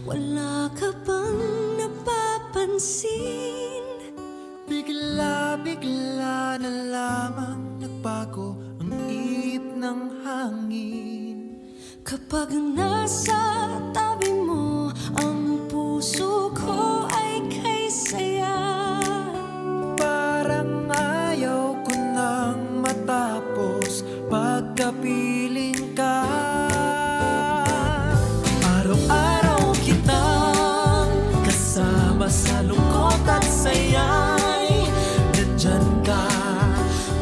Wala ka bang napapansin? Bigla-bigla na lamang nagbago ang ihip ng hangin. Kapag nasa tabi mo, ang puso ko ay kay saya. Parang ayaw ko nang matapos pagkapiling ka. Araw-araw kitang kasama sa lungkot at saya'y nandyan ka.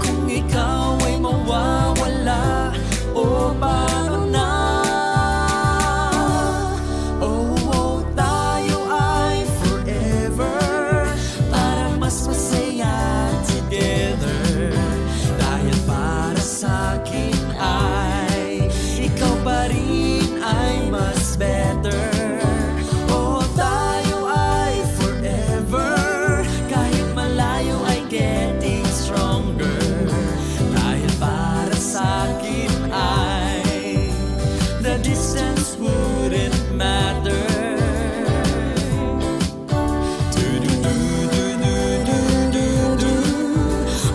Kung ikaw ay mawawala, o paano na? Oh, tayo ay forever, para mas masaya together. Dahil para sa'kin ay ikaw pa rin ay mas better. Oh, tayo ay forever, kahit malayo ay getting stronger. Dahil para sa'kin ay the distance wouldn't matter.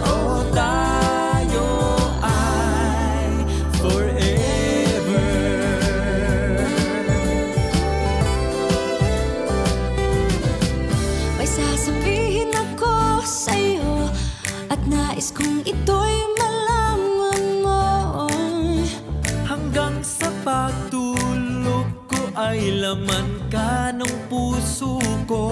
Oh, tayo ay forever. May sasabihin ako sa'yo, at nais kong ito'y malaman mo. Hanggang sa pagtulog ko ay laman ka ng puso ko.